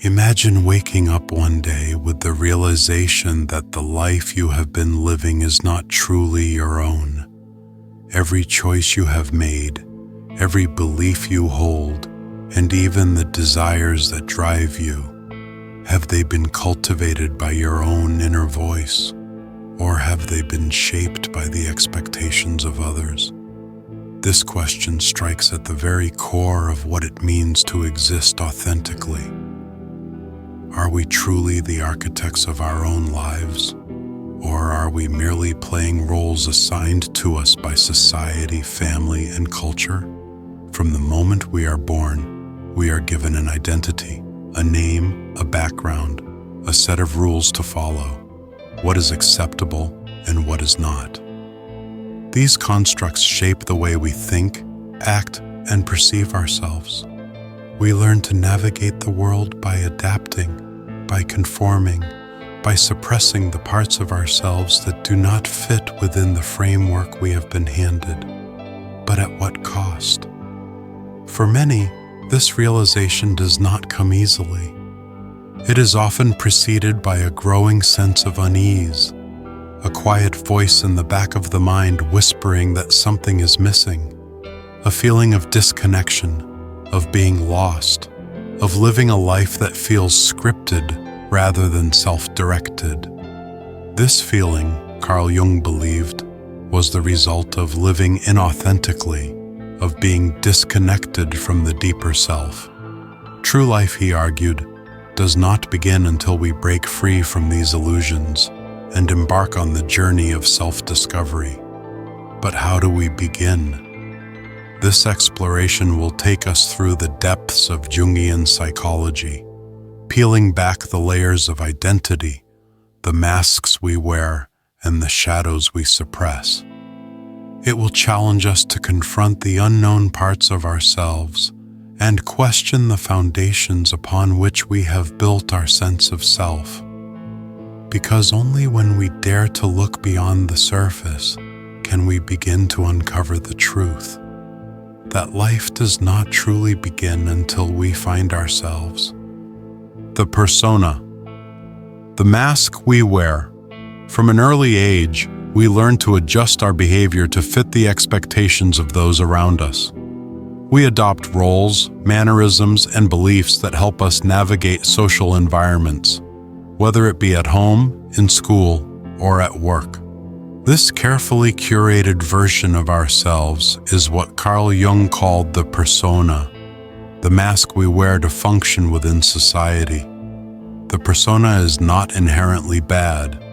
Imagine waking up one day with the realization that the life you have been living is not truly your own. Every choice you have made, every belief you hold, and even the desires that drive you, have they been cultivated by your own inner voice, or have they been shaped by the expectations of others? This question strikes at the very core of what it means to exist authentically. Are we truly the architects of our own lives? Or are we merely playing roles assigned to us by society, family, and culture? From the moment we are born, we are given an identity, a name, a background, a set of rules to follow, what is acceptable and what is not. These constructs shape the way we think, act, and perceive ourselves. We learn to navigate the world by adapting, by conforming, by suppressing the parts of ourselves that do not fit within the framework we have been handed. But at what cost? For many, this realization does not come easily. It is often preceded by a growing sense of unease, a quiet voice in the back of the mind whispering that something is missing, a feeling of disconnection, of being lost, of living a life that feels scripted rather than self-directed. This feeling, Carl Jung believed, was the result of living inauthentically, of being disconnected from the deeper self. True life, he argued, does not begin until we break free from these illusions and embark on the journey of self-discovery. But how do we begin? This exploration will take us through the depths of Jungian psychology, peeling back the layers of identity, the masks we wear, and the shadows we suppress. It will challenge us to confront the unknown parts of ourselves and question the foundations upon which we have built our sense of self. Because only when we dare to look beyond the surface can we begin to uncover the truth, that life does not truly begin until we find ourselves. The persona, the mask we wear. From an early age, we learn to adjust our behavior to fit the expectations of those around us. We adopt roles, mannerisms, and beliefs that help us navigate social environments, whether it be at home, in school, or at work. This carefully curated version of ourselves is what Carl Jung called the persona, the mask we wear to function within society. The persona is not inherently bad.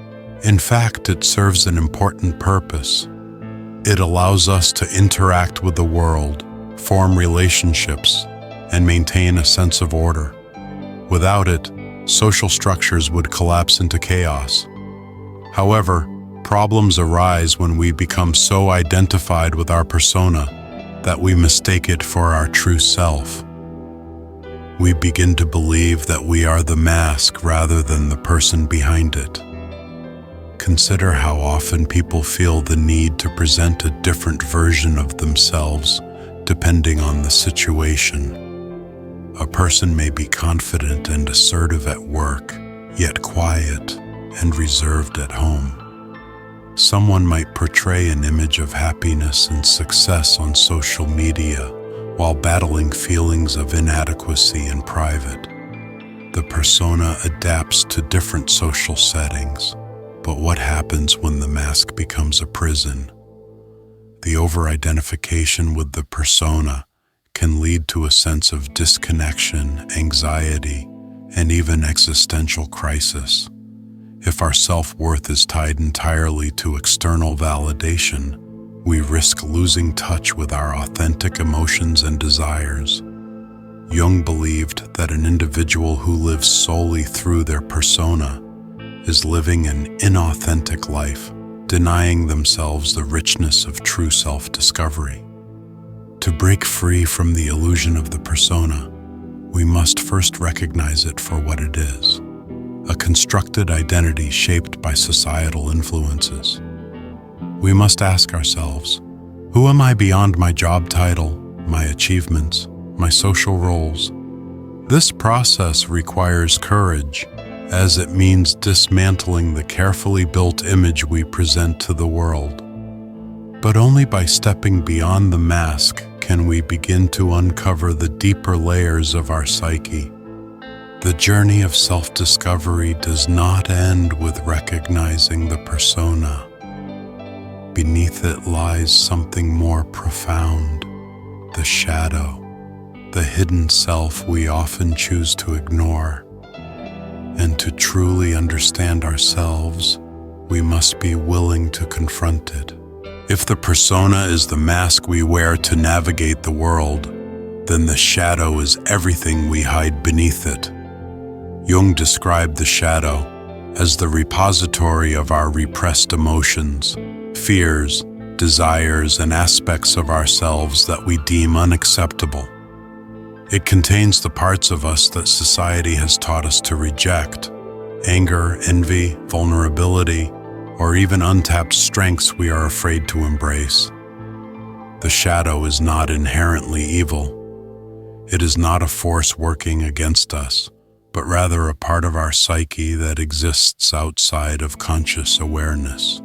In fact, it serves an important purpose. It allows us to interact with the world, form relationships, and maintain a sense of order. Without it, social structures would collapse into chaos. However, problems arise when we become so identified with our persona that we mistake it for our true self. We begin to believe that we are the mask rather than the person behind it. Consider how often people feel the need to present a different version of themselves depending on the situation. A person may be confident and assertive at work, yet quiet and reserved at home. Someone might portray an image of happiness and success on social media while battling feelings of inadequacy in private. The persona adapts to different social settings, but what happens when the mask becomes a prison? The over-identification with the persona can lead to a sense of disconnection, anxiety, and even existential crisis. If our self-worth is tied entirely to external validation, we risk losing touch with our authentic emotions and desires. Jung believed that an individual who lives solely through their persona is living an inauthentic life, denying themselves the richness of true self-discovery. To break free from the illusion of the persona, we must first recognize it for what it is, a constructed identity shaped by societal influences. We must ask ourselves, who am I beyond my job title, my achievements, my social roles? This process requires courage, as it means dismantling the carefully built image we present to the world. But only by stepping beyond the mask can we begin to uncover the deeper layers of our psyche. The journey of self-discovery does not end with recognizing the persona. Beneath it lies something more profound, the shadow, the hidden self we often choose to ignore. And to truly understand ourselves, we must be willing to confront it. If the persona is the mask we wear to navigate the world, then the shadow is everything we hide beneath it. Jung described the shadow as the repository of our repressed emotions, fears, desires, and aspects of ourselves that we deem unacceptable. It contains the parts of us that society has taught us to reject: anger, envy, vulnerability, or even untapped strengths we are afraid to embrace. The shadow is not inherently evil. It is not a force working against us, but rather a part of our psyche that exists outside of conscious awareness.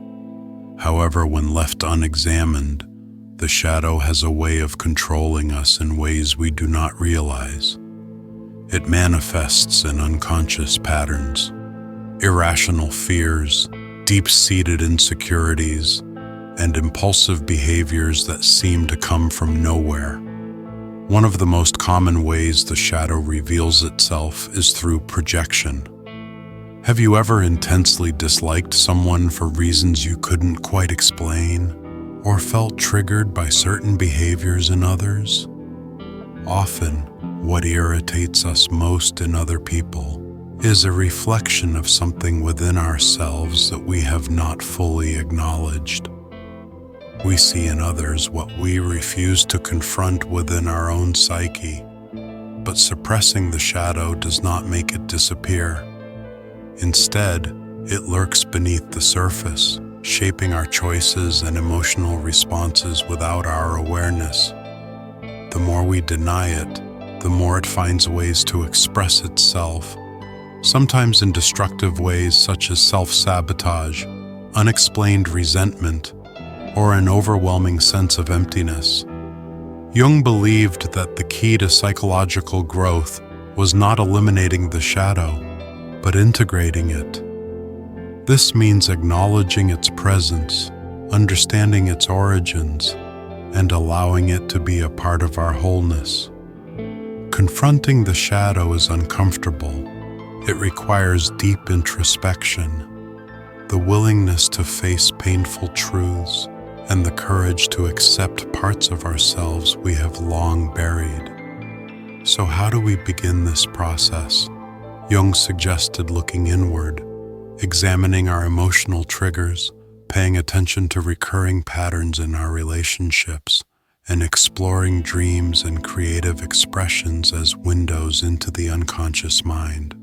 However, when left unexamined, the shadow has a way of controlling us in ways we do not realize. It manifests in unconscious patterns, irrational fears, deep-seated insecurities, and impulsive behaviors that seem to come from nowhere. One of the most common ways the shadow reveals itself is through projection. Have you ever intensely disliked someone for reasons you couldn't quite explain, or felt triggered by certain behaviors in others? Often, what irritates us most in other people is a reflection of something within ourselves that we have not fully acknowledged. We see in others what we refuse to confront within our own psyche, but suppressing the shadow does not make it disappear. Instead, it lurks beneath the surface, shaping our choices and emotional responses without our awareness. The more we deny it, the more it finds ways to express itself, sometimes in destructive ways such as self-sabotage, unexplained resentment, or an overwhelming sense of emptiness. Jung believed that the key to psychological growth was not eliminating the shadow, but integrating it. This means acknowledging its presence, understanding its origins, and allowing it to be a part of our wholeness. Confronting the shadow is uncomfortable. It requires deep introspection, the willingness to face painful truths, and the courage to accept parts of ourselves we have long buried. So how do we begin this process? Jung suggested looking inward, examining our emotional triggers, paying attention to recurring patterns in our relationships, and exploring dreams and creative expressions as windows into the unconscious mind.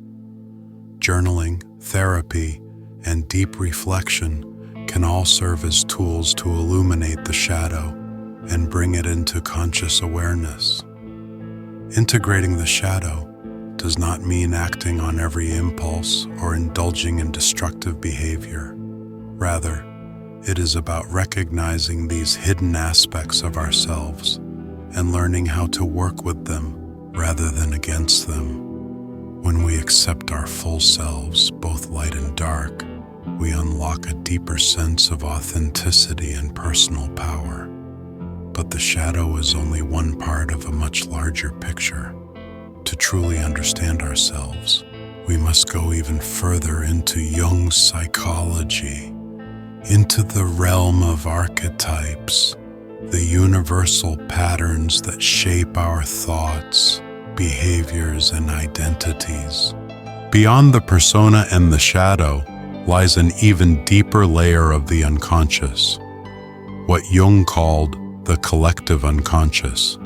Journaling, therapy, and deep reflection can all serve as tools to illuminate the shadow and bring it into conscious awareness. Integrating the shadow does not mean acting on every impulse or indulging in destructive behavior. Rather, it is about recognizing these hidden aspects of ourselves and learning how to work with them rather than against them. When we accept our full selves, both light and dark, we unlock a deeper sense of authenticity and personal power. But the shadow is only one part of a much larger picture. To truly understand ourselves, we must go even further into Jung's psychology, into the realm of archetypes, the universal patterns that shape our thoughts, behaviors, and identities. Beyond the persona and the shadow lies an even deeper layer of the unconscious, what Jung called the collective unconscious.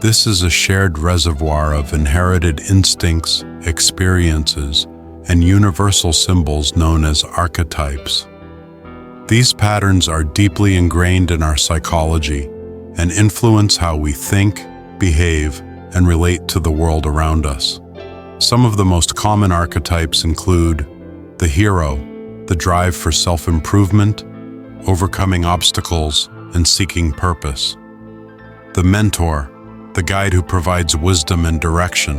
This is a shared reservoir of inherited instincts, experiences, and universal symbols known as archetypes. These patterns are deeply ingrained in our psychology and influence how we think, behave, and relate to the world around us. Some of the most common archetypes include the hero, the drive for self-improvement, overcoming obstacles, and seeking purpose. The mentor, the guide who provides wisdom and direction.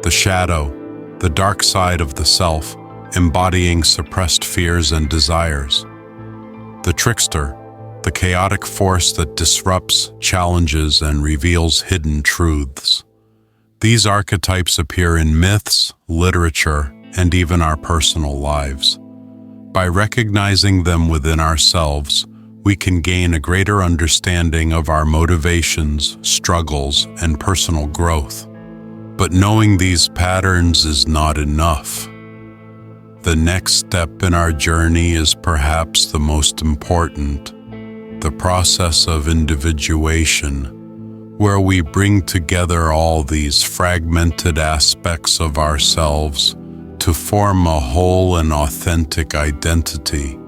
The shadow, the dark side of the self, embodying suppressed fears and desires. The trickster, the chaotic force that disrupts, challenges, and reveals hidden truths. These archetypes appear in myths, literature, and even our personal lives. By recognizing them within ourselves, we can gain a greater understanding of our motivations, struggles, and personal growth. But knowing these patterns is not enough. The next step in our journey is perhaps the most important, the process of individuation, where we bring together all these fragmented aspects of ourselves to form a whole and authentic identity.